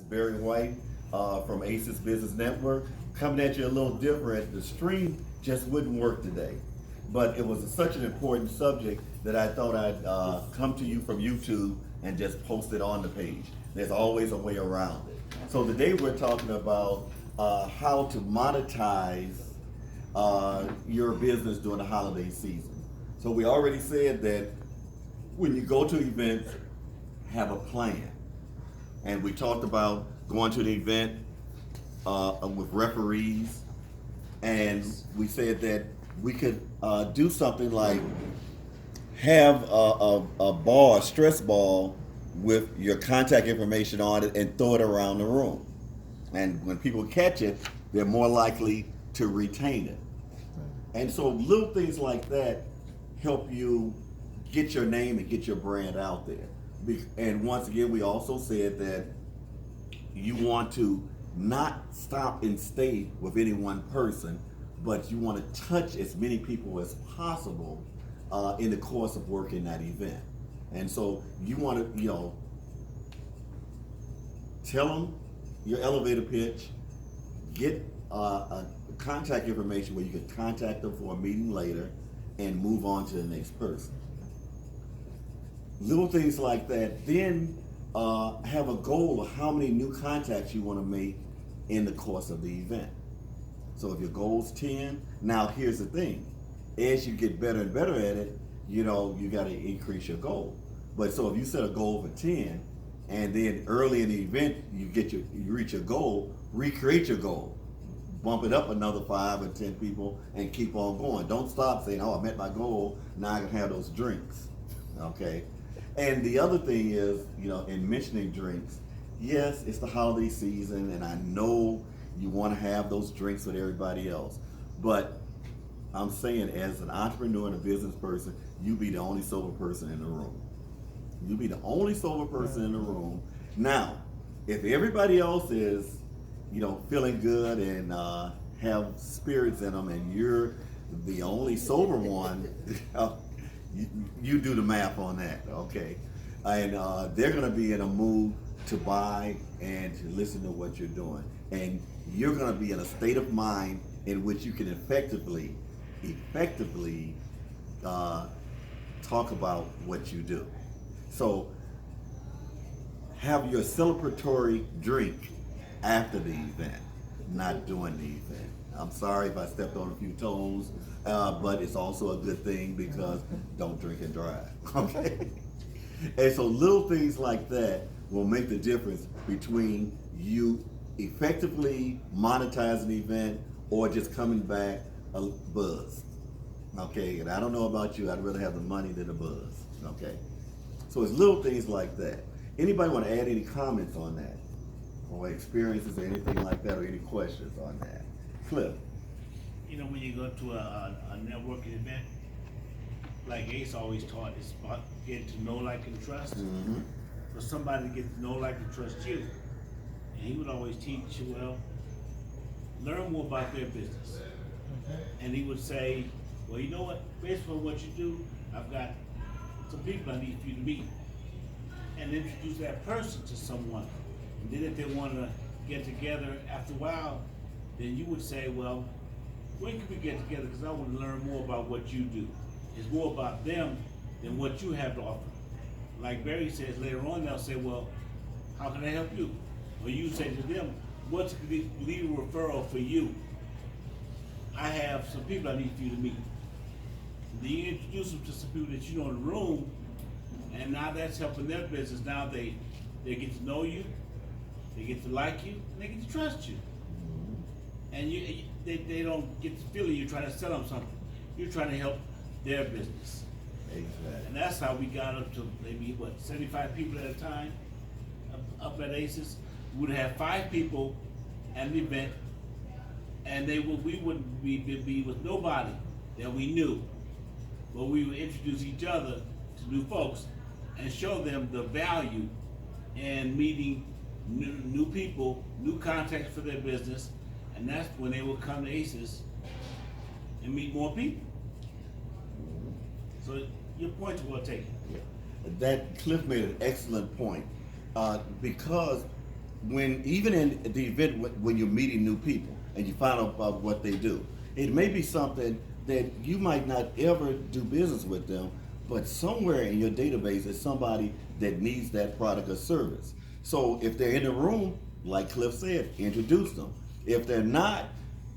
Barry White from ACES Business Network, coming at you a little different. The stream just wouldn't work today, but it was such an important subject that I thought I'd come to you from YouTube and just post it on the page. There's always a way around it. So today we're talking about how to monetize your business during the holiday season. So we already said that when you go to events, have a plan. And we talked about going to the event with referees, and we said that we could do something like have a ball, a stress ball with your contact information on it and throw it around the room. And when people catch it, they're more likely to retain it. And so little things like that help you get your name and get your brand out there. And once again, we also said that you want to not stop and stay with any one person, but you want to touch as many people as possible in the course of working that event. And so you want to, tell them your elevator pitch, get a contact information where you can contact them for a meeting later and move on to the next person. Little things like that. Then have a goal of how many new contacts you want to make in the course of the event. So if your goal's 10, now here's the thing. As you get better and better at it, you got to increase your goal. But so if you set a goal for 10, and then early in the event you reach your goal, recreate your goal. Bump it up another 5 or 10 people and keep on going. Don't stop saying, oh, I met my goal, now I can have those drinks. Okay? And the other thing is, in mentioning drinks, yes, it's the holiday season, and I know you want to have those drinks with everybody else. But I'm saying, as an entrepreneur and a business person, you be the only sober person in the room. You be the only sober person in the room. Now, if everybody else is, feeling good and have spirits in them, and you're the only sober one, you do the math on that, okay? And they're gonna be in a mood to buy and to listen to what you're doing. And you're gonna be in a state of mind in which you can effectively talk about what you do. So have your celebratory drink after the event, not during the event. I'm sorry if I stepped on a few toes, but it's also a good thing because don't drink and drive, okay? And so little things like that will make the difference between you effectively monetizing the event or just coming back buzzed, okay? And I don't know about you, I'd rather have the money than the buzz, okay? So it's little things like that. Anybody want to add any comments on that? Or experiences or anything like that, or any questions on that? Cliff. When you go to a networking event, like Ace always taught, it's about getting to know, like, and trust. Mm-hmm. For somebody to get to know, like, and trust you. And he would always teach you, learn more about their business. And he would say, well, you know what, based on what you do, I've got some people I need for you to meet. And introduce that person to someone. And then if they want to get together after a while, then you would say, well, when can we get together? Because I want to learn more about what you do. It's more about them than what you have to offer. Like Barry says, later on they'll say, well, how can I help you? Or you say to them, what's the lead referral for you? I have some people I need for you to meet. Then you introduce them to some people that you know in the room, and now that's helping their business. Now they get to know you, they get to like you, and they get to trust you. And they don't get the feeling you're trying to sell them something. You're trying to help their business. Exactly. And that's how we got up to maybe, 75 people at a time up at ACES. We would have 5 people at an event, and we wouldn't be with nobody that we knew. But we would introduce each other to new folks and show them the value in meeting new people, new contacts for their business, and that's when they will come to ACES and meet more people. So your point's well taken. That Cliff made an excellent point, because when even in the event when you're meeting new people and you find out about what they do, it may be something that you might not ever do business with them, but somewhere in your database is somebody that needs that product or service. So if they're in the room, like Cliff said, introduce them. If they're not,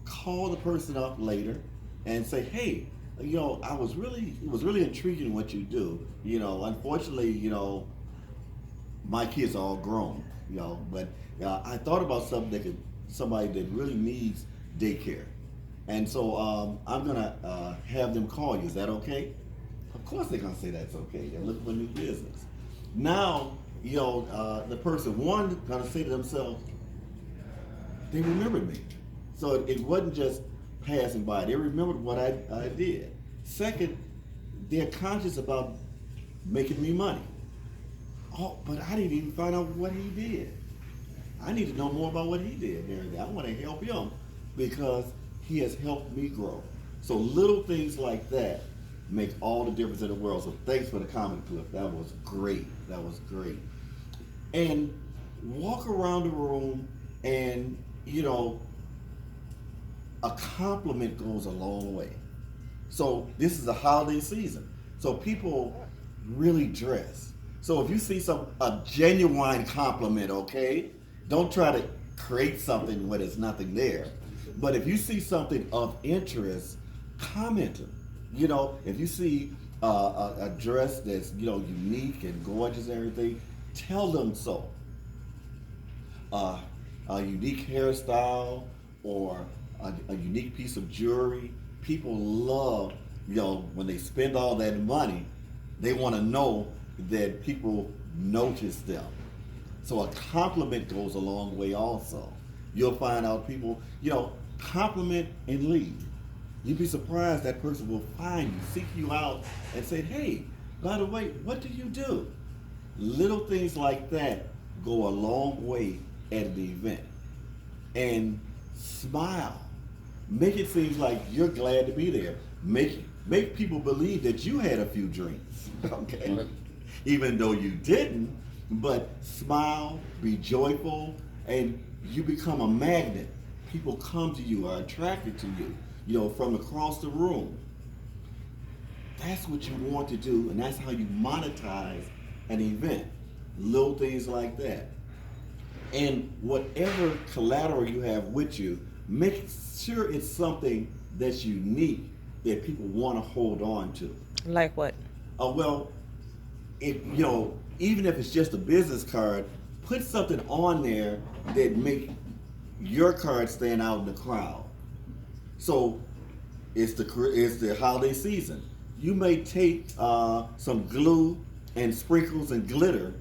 call the person up later and say, hey, it was really intriguing what you do. Unfortunately, my kids are all grown, but I thought about somebody that really needs daycare. And so I'm gonna have them call you. Is that okay? Of course they're gonna say that's okay. They're looking for new business. Now, the person one gonna say to themselves, they remembered me. So it wasn't just passing by. They remembered what I did. Second, they're conscious about making me money. Oh, but I didn't even find out what he did. I need to know more about what he did and everything. I want to help him because he has helped me grow. So little things like that make all the difference in the world. So thanks for the comment, Cliff. That was great. That was great. And walk around the room and, a compliment goes a long way. So this is a holiday season. So people really dress. So if you see a genuine compliment, okay, don't try to create something when there's nothing there. But if you see something of interest, comment them. If you see a dress that's unique and gorgeous and everything, tell them so. A unique hairstyle or a unique piece of jewelry. People love, when they spend all that money, they want to know that people notice them. So a compliment goes a long way also. You'll find out people, compliment and leave. You'd be surprised that person will find you, seek you out, and say, hey, by the way, what do you do? Little things like that go a long way at the event. And smile. Make it seem like you're glad to be there. Make people believe that you had a few drinks, okay? Even though you didn't, but smile, be joyful, and you become a magnet. People come to you, are attracted to you, from across the room. That's what you want to do, and that's how you monetize an event. Little things like that. And whatever collateral you have with you, make sure it's something that's unique that people want to hold on to. Like what? Even if it's just a business card, put something on there that make your card stand out in the crowd. So it's the holiday season. You may take some glue and sprinkles and glitter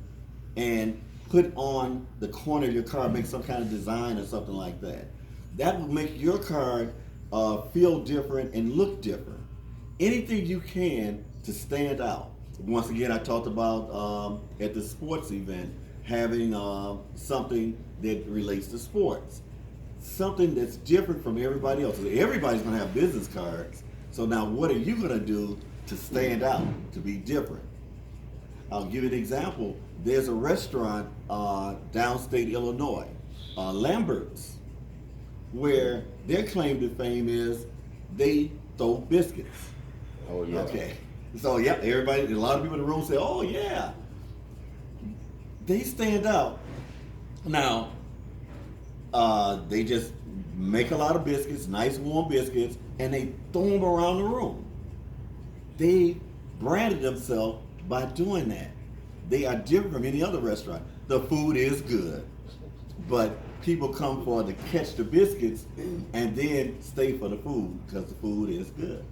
and put on the corner of your card, make some kind of design or something like that. That will make your card feel different and look different. Anything you can to stand out. Once again, I talked about at the sports event having something that relates to sports. Something that's different from everybody else. Everybody's going to have business cards. So now what are you going to do to stand out, to be different? I'll give you an example. There's a restaurant downstate Illinois, Lambert's, where their claim to fame is they throw biscuits. Oh yeah. Okay. So yeah, a lot of people in the room say, oh yeah. They stand out. Now, they just make a lot of biscuits, nice warm biscuits, and they throw them around the room. They branded themselves by doing that. They are different from any other restaurant. The food is good, but people come for to catch the biscuits and then stay for the food because the food is good.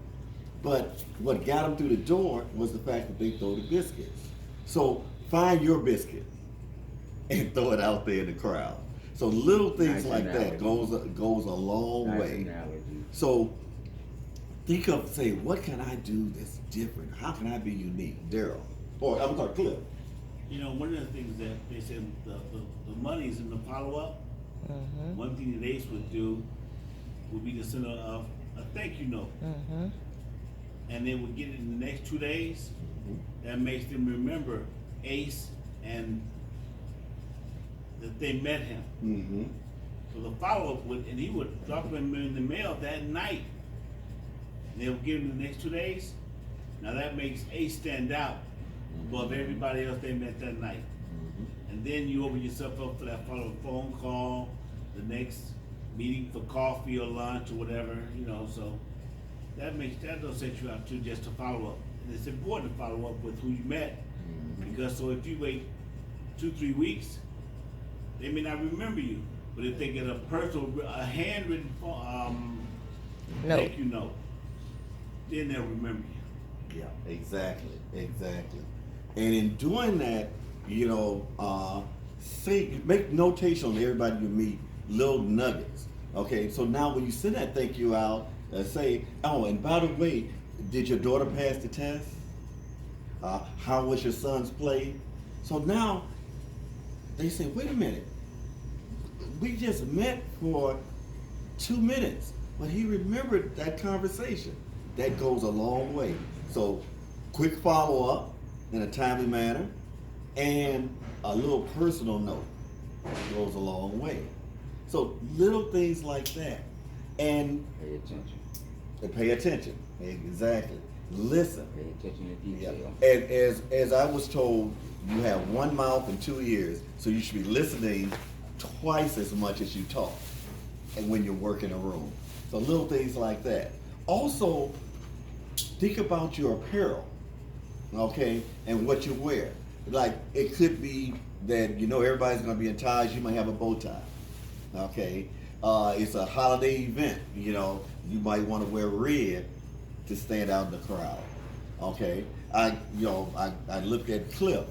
But what got them through the door was the fact that they throw the biscuits. So find your biscuit and throw it out there in the crowd. So little things Nice like analogy. that goes a long Nice way. analogy. So think of, say, what can I do that's different? How can I be unique? Daryl. Or I'm sorry, Cliff. One of the things that they said the money's in the follow-up. Mm-hmm. One thing that Ace would do would be to send a thank you note. Mm-hmm. And they would get it in the next 2 days. That makes them remember Ace and that they met him. Mm-hmm. So the follow-up would, and he would drop them in the mail that night. And they would give him the next 2 days. Now that makes Ace stand out above everybody else they met that night. And then you open yourself up for that follow-up phone call, the next meeting for coffee or lunch or whatever, you know, so that does set you out too, just to follow up. And it's important to follow up with who you met, because so if you wait 2-3 weeks, they may not remember you. But if they get a handwritten thank you note, then they'll remember you. Yeah, exactly. And in doing that, you know, make notation on everybody you meet, little nuggets. Okay, so now when you send that thank you out, say, oh, and by the way, did your daughter pass the test? How was your son's play? So now they say, wait a minute, we just met for 2 minutes, but he remembered that conversation. That goes a long way. So quick follow up in a timely manner and a little personal note goes a long way. So little things like that. And Pay attention. pay attention. Exactly. Listen. Pay attention to detail. And as I was told, you have 1 mouth and 2 ears, so you should be listening twice as much as you talk, and when you work in a room. So little things like that. Also, think about your apparel, okay, and what you wear. Like, it could be that, you know, everybody's gonna be in ties, you might have a bow tie, okay? It's a holiday event, you know, you might wanna wear red to stand out in the crowd, okay? I looked at Cliff,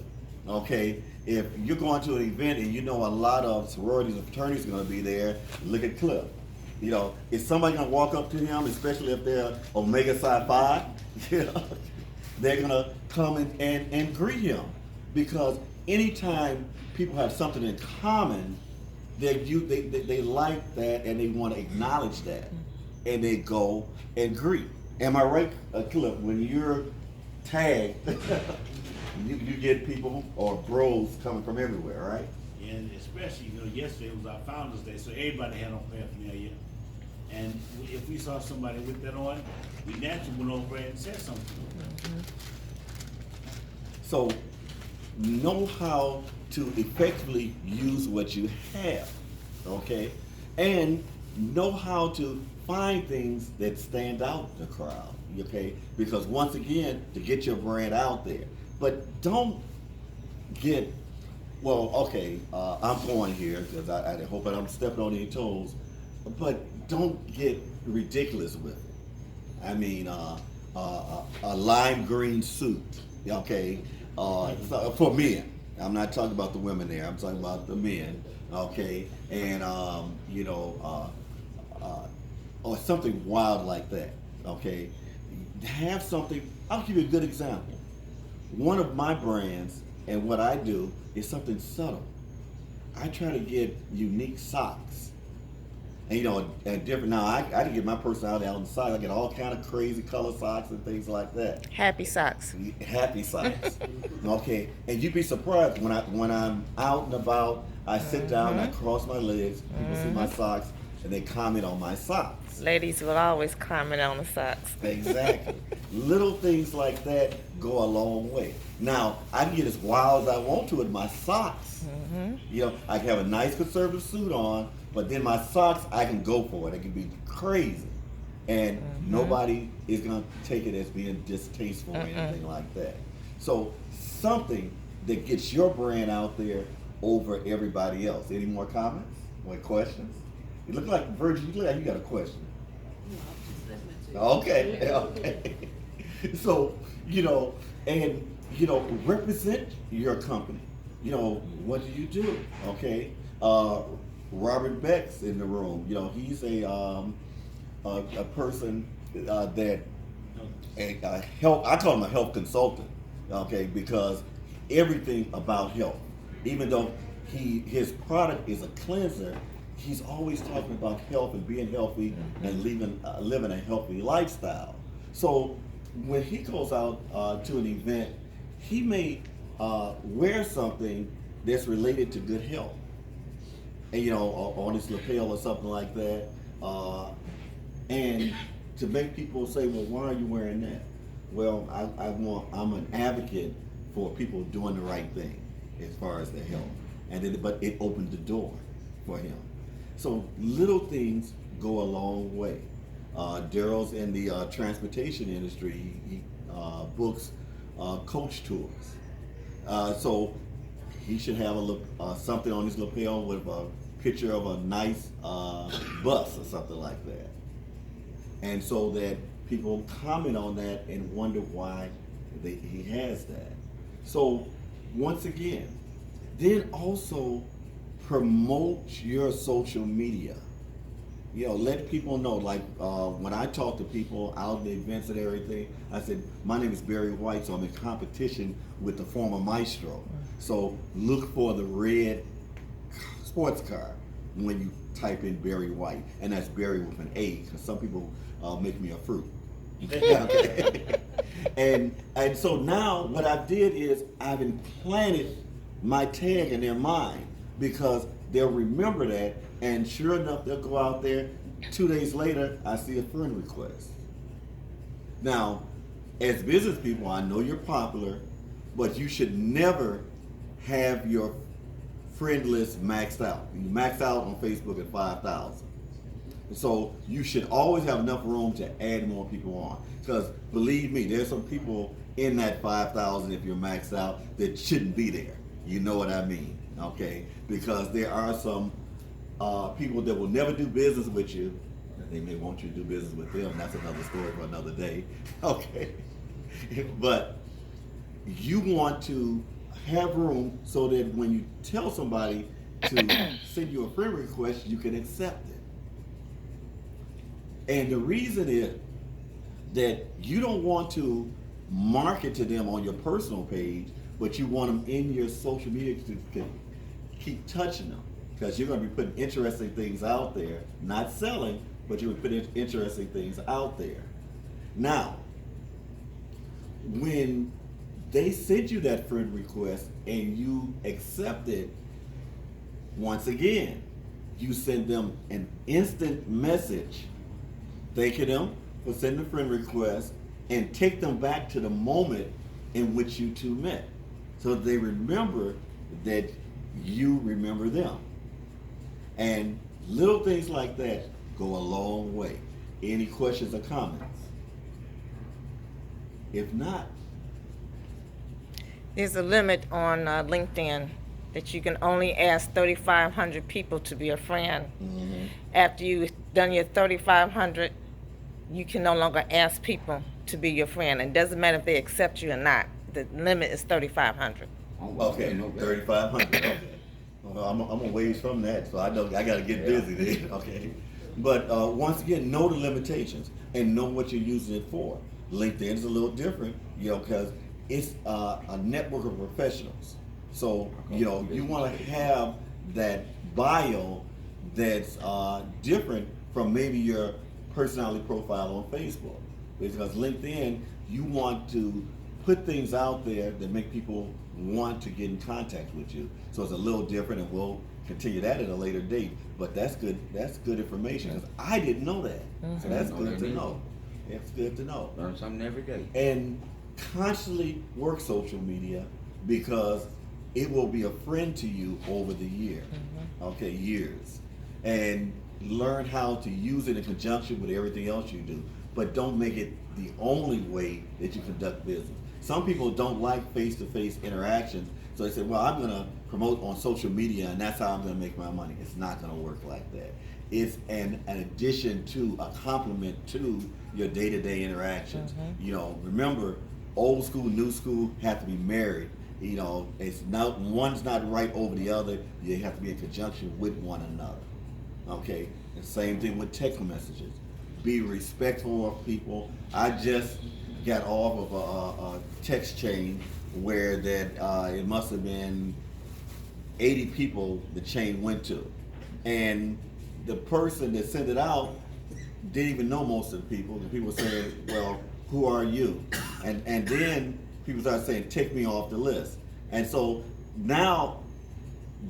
okay? If you're going to an event and you know a lot of sororities and fraternities are gonna be there, look at Cliff. You know, is somebody gonna walk up to him, especially if they're Omega Psi Phi? You know, they're gonna come and greet him, because anytime people have something in common, they like that and they want to acknowledge that, and they go and greet. Am I right, Cliff? When you're tagged, you get people or bros coming from everywhere, right? And especially, you know, yesterday was our Founders Day, so everybody had on paraphernalia. And if we saw somebody with that on, we naturally went over and said something. So know how to effectively use what you have, okay? And know how to find things that stand out in the crowd, okay? Because once again, to get your brand out there. But don't get, well, okay, I'm going here because I hope I don't step on any toes, but don't get ridiculous with it. I mean, a lime green suit, okay, for men. I'm not talking about the women there, I'm talking about the men, okay? And, you know, or something wild like that, okay? Have something, I'll give you a good example. One of my brands and what I do is something subtle. I try to get unique socks. And you know, different, now I can get my personality out on the side. I get all kind of crazy color socks and things like that. Happy socks. Happy socks. Okay. And you'd be surprised when I'm out and about, I sit down and I cross my legs, people see my socks, and they comment on my socks. Ladies will always comment on the socks. Exactly. Little things like that go a long way. Now, I can get as wild as I want to with my socks. You know, I can have a nice conservative suit on, but then my socks, I can go for it. It can be crazy. And nobody is going to take it as being distasteful or anything like that. So something that gets your brand out there over everybody else. Any more comments? More questions? You look like, Virgil, you look like you got a question. Okay, okay. So, you know, and, you know, represent your company. You know, what do you do? Okay. Robert Beck's in the room. You know, he's a person that a health. I call him a health consultant. Okay, because everything about health, even though his product is a cleanser, he's always talking about health and being healthy and living a healthy lifestyle. So when he goes out to an event, he may wear something that's related to good health. and, on his lapel or something like that, and to make people say, well, why are you wearing that? Well, I'm an advocate for people doing the right thing as far as their health, but it opened the door for him. So little things go a long way. Daryl's in the transportation industry. He books coach tours. So he should have something on his lapel with a picture of a nice bus or something like that. And so that people comment on that and wonder why he has that. So once again, then also promote your social media. Let people know. Like when I talk to people out in the events and everything, I said, my name is Barry White, so I'm in competition with the former maestro. So look for the red sports car when you type in Barry White, and that's Barry with an A, because some people make me a fruit. Okay. And so now what I did is I've implanted my tag in their mind, because they'll remember that, and sure enough, they'll go out there. 2 days later, I see a friend request. Now, as business people, I know you're popular, but you should never have your friend list maxed out. You max out on Facebook at 5,000. So you should always have enough room to add more people on. Because believe me, there's some people in that 5,000, if you're maxed out, that shouldn't be there. You know what I mean, okay? Because there are some people that will never do business with you. They may want you to do business with them. That's another story for another day, okay? But you want to have room so that when you tell somebody to send you a friend request, you can accept it. And the reason is that you don't want to market to them on your personal page, but you want them in your social media to keep touching them, because you're going to be putting interesting things out there, not selling, but you're putting interesting things out there. Now, when they send you that friend request and you accept it, once again, you send them an instant message thanking them for sending a friend request, and take them back to the moment in which you two met, so they remember that you remember them. And little things like that go a long way. Any questions or comments? If not, There's a limit on LinkedIn that you can only ask 3,500 people to be a friend. mm-hmm. After you've done your 3,500, you can no longer ask people to be your friend. It doesn't matter if they accept you or not. The limit is 3,500. Okay, 3,500. Okay. Well, I'm a ways from that, so I know I got to get busy then. Okay, but once again, know the limitations and know what you're using it for. LinkedIn is a little different, because it's a network of professionals. So you want to have that bio that's different from maybe your personality profile on Facebook, because LinkedIn, you want to put things out there that make people want to get in contact with you. So it's a little different, and we'll continue that at a later date. But that's good. That's good information, because I didn't know that. Mm-hmm. So that's good to know. It's good to know. Learn something every day. And constantly work social media, because it will be a friend to you over the year. Mm-hmm. Okay, years. And learn how to use it in conjunction with everything else you do, but don't make it the only way that you conduct business. Some people don't like face-to-face interactions, so they say, well, I'm going to promote on social media and that's how I'm going to make my money. It's not going to work like that. It's an addition to, a complement to your day-to-day interactions. Mm-hmm. Remember, old school, new school have to be married. It's not, one's not right over the other. You have to be in conjunction with one another. Okay, the same thing with text messages. Be respectful of people. I just got off of a text chain where that it must have been 80 people the chain went to, and the person that sent it out didn't even know most of the people. The people saying, "Well, who are you?" And then people started saying, "Take me off the list." And so now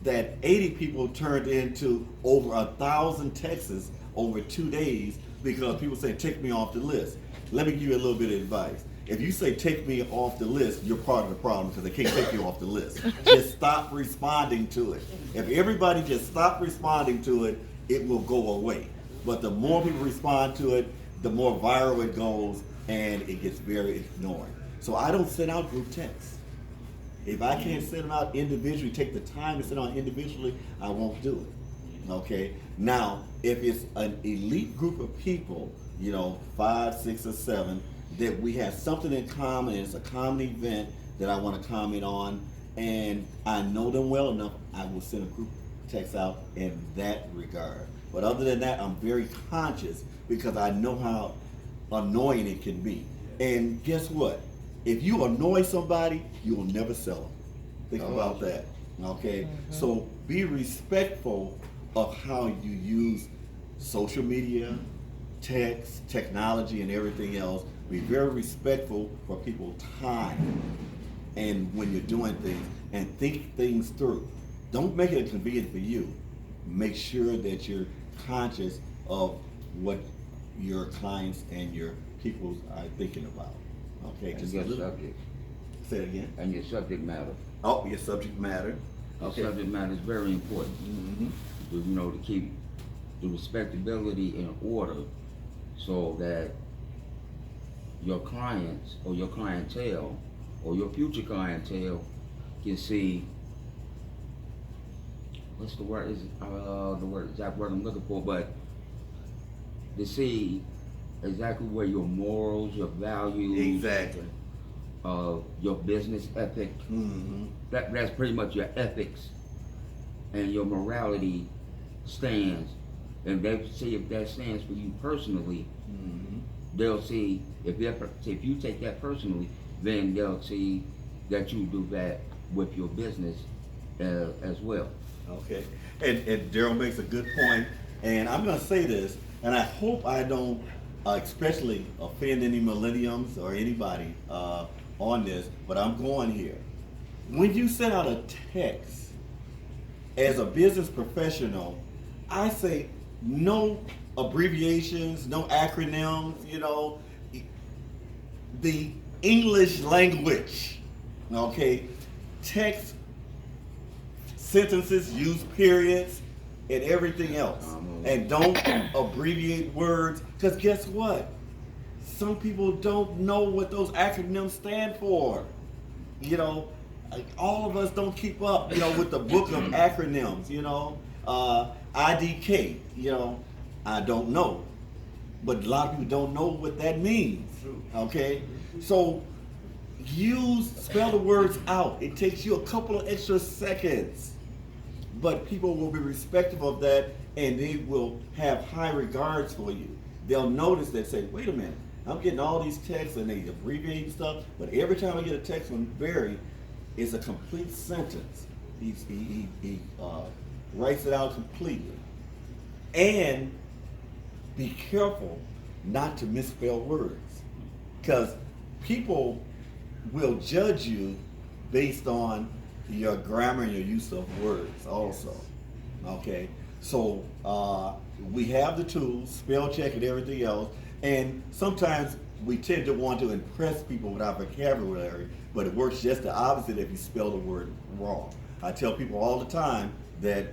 that 80 people turned into over 1,000 texts over 2 days because people say, take me off the list. Let me give you a little bit of advice. If you say take me off the list, you're part of the problem because they can't take you off the list. Just stop responding to it. If everybody just stop responding to it, it will go away. But the more people respond to it, the more viral it goes, and it gets very ignored. So I don't send out group texts. If I can't send them out individually, take the time to send out individually, I won't do it. Okay? Now, if it's an elite group of people, 5, 6, or 7, that we have something in common, and it's a common event that I want to comment on, and I know them well enough, I will send a group text out in that regard. But other than that, I'm very conscious because I know how annoying it can be. And guess what? If you annoy somebody, you will never sell them. Think about that. Okay? So be respectful of how you use social media, text, technology, and everything else. Be very respectful for people's time and when you're doing things, and think things through. Don't make it convenient for you. Make sure that you're conscious of what your clients and your people are thinking about. Okay, And just your a little. subject. Say it again. And your subject matter. Oh, your subject matter. Your Okay. subject matter is very important. To keep the respectability in order so that your clients or your clientele or your future clientele can see what's the word is the word exact word I'm looking for, but to see exactly where your morals, your values, Exactly. Your business ethic, that's pretty much your ethics and your morality stands. And they see if that stands for you personally, they'll see if you take that personally, then they'll see that you do that with your business as well. Okay. And Daryl makes a good point, and I'm going to say this, and I hope I don't especially offend any millenniums or anybody on this, but I'm going here. When you send out a text as a business professional, I say no abbreviations, no acronyms, the English language, okay? Text, sentences, use periods, and everything else. And don't abbreviate words, because guess what? Some people don't know what those acronyms stand for. All of us don't keep up, with the book of acronyms, IDK, I don't know. But a lot of people don't know what that means, okay? So spell the words out. It takes you a couple of extra seconds. But people will be respectful of that, and they will have high regards for you. They'll notice that, say, wait a minute, I'm getting all these texts and they abbreviate stuff, but every time I get a text from Barry, it's a complete sentence. He writes it out completely. And be careful not to misspell words, because people will judge you based on your grammar and your use of words also. Okay? So we have the tools, spell check and everything else, and sometimes we tend to want to impress people with our vocabulary, but it works just the opposite if you spell the word wrong. I tell people all the time that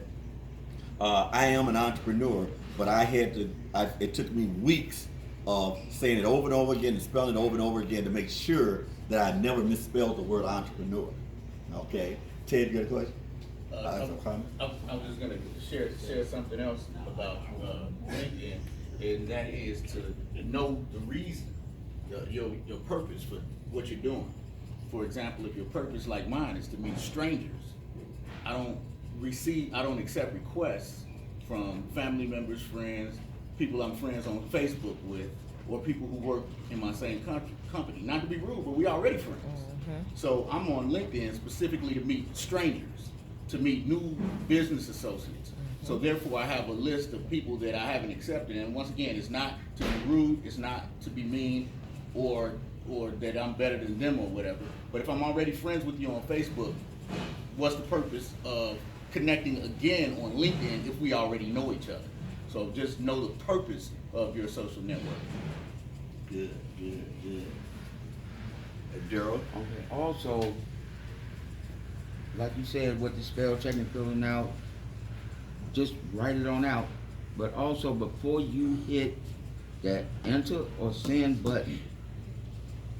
I am an entrepreneur, but it took me weeks of saying it over and over again and spelling it over and over again to make sure that I never misspelled the word entrepreneur. Okay? Ted, you got a question? I was just going to share something else about LinkedIn, and that is to know the reason, your purpose for what you're doing. For example, if your purpose, like mine, is to meet strangers, I don't accept requests from family members, friends, people I'm friends on Facebook with, or people who work in my same company. Not to be rude, but we already friends. So I'm on LinkedIn specifically to meet strangers, to meet new business associates. So therefore I have a list of people that I haven't accepted. And once again, it's not to be rude, it's not to be mean, or that I'm better than them or whatever. But if I'm already friends with you on Facebook, what's the purpose of connecting again on LinkedIn if we already know each other. So just know the purpose of your social network. Good. Daryl? Okay. Also, like you said, with the spell checking, filling out, just write it on out. But also, before you hit that enter or send button,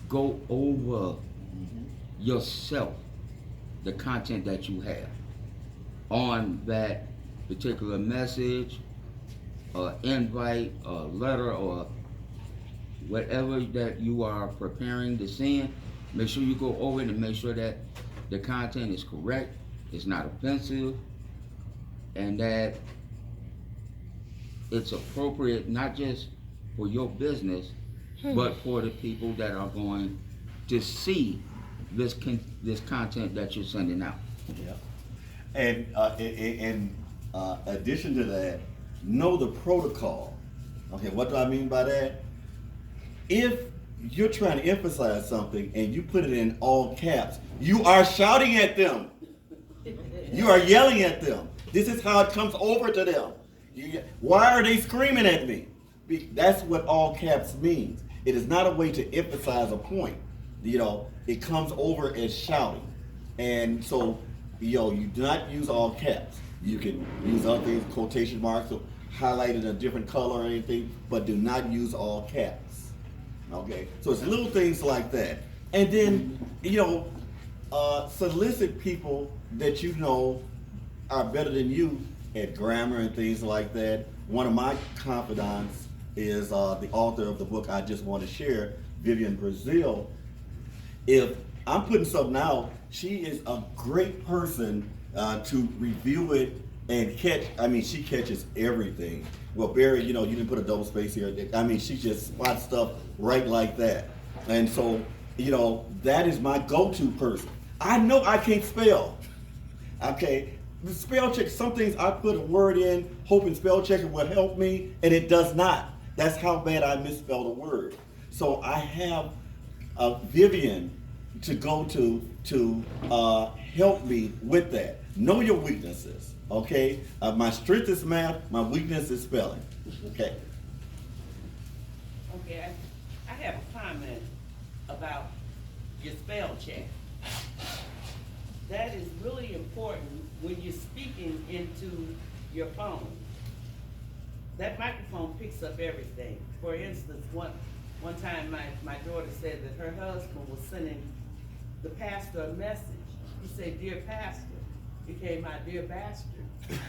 go over yourself, the content that you have on that particular message, or invite, or letter, or whatever that you are preparing to send. Make sure you go over it and make sure that the content is correct, it's not offensive, and that it's appropriate not just for your business, but for the people that are going to see this content that you're sending out. Yeah. And in addition to that, know the protocol. Okay, what do I mean by that? If you're trying to emphasize something and you put it in all caps, you are shouting at them. You are yelling at them. This is how it comes over to them. Why are they screaming at me? That's what all caps means. It is not a way to emphasize a point. It comes over as shouting. And so, you do not use all caps. You can use other things, quotation marks, or highlight in a different color or anything, but do not use all caps. Okay? So it's little things like that. And then, solicit people that you know are better than you at grammar and things like that. One of my confidants is the author of the book I just want to share, Vivian Brazil. If I'm putting something out, she is a great person to review it and catch. I mean, she catches everything. Well, Barry, you didn't put a double space here. I mean, she just spots stuff right like that. And so, that is my go-to person. I know I can't spell. Okay, the spell check, some things I put a word in hoping spell checker will help me, and it does not. That's how bad I misspelled a word. So I have Vivian to go to help me with that. Know your weaknesses, okay? My strength is math, my weakness is spelling, okay? Okay, I have a comment about your spell check. That is really important when you're speaking into your phone. That microphone picks up everything. For instance, one time my daughter said that her husband was sending the pastor a message. He said, "Dear pastor," became my dear bastard.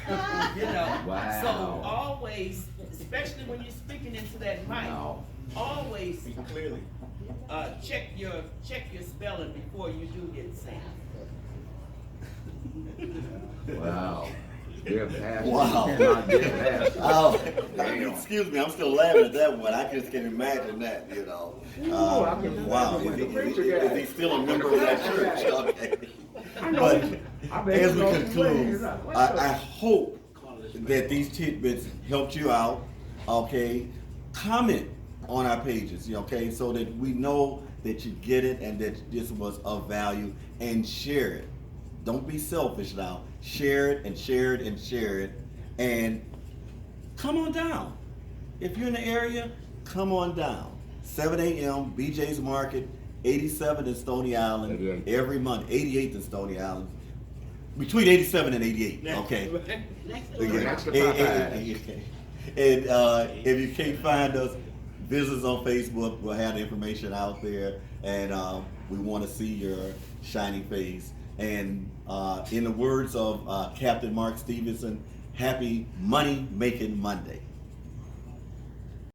Wow. So always, especially when you're speaking into that mic, always Speak clearly. check your spelling before you do hit send. Wow. Dear pastor. Wow. You cannot get past it. Oh, Damn. excuse me, I'm still laughing at that one. I just can imagine that, I can wow, imagine is the preacher guy. he still a member of that church? Okay. I know But he- I bet as he we knows his conclude, ways. What's I up? hope that these tidbits helped you out, okay? Comment on our pages, okay, so that we know that you get it and that this was of value, and share it. Don't be selfish now. Share it and share it and share it, and come on down. If you're in the area, come on down. 7 a.m. BJ's Market, 87 in Stony Island, 88. every month. 88th in Stony Island. Between 87 and 88, okay? Next to Popeyes. And if you can't find us, visit us on Facebook. We'll have the information out there, and we want to see your shining face. And in the words of Captain Mark Stevenson, happy money making Monday.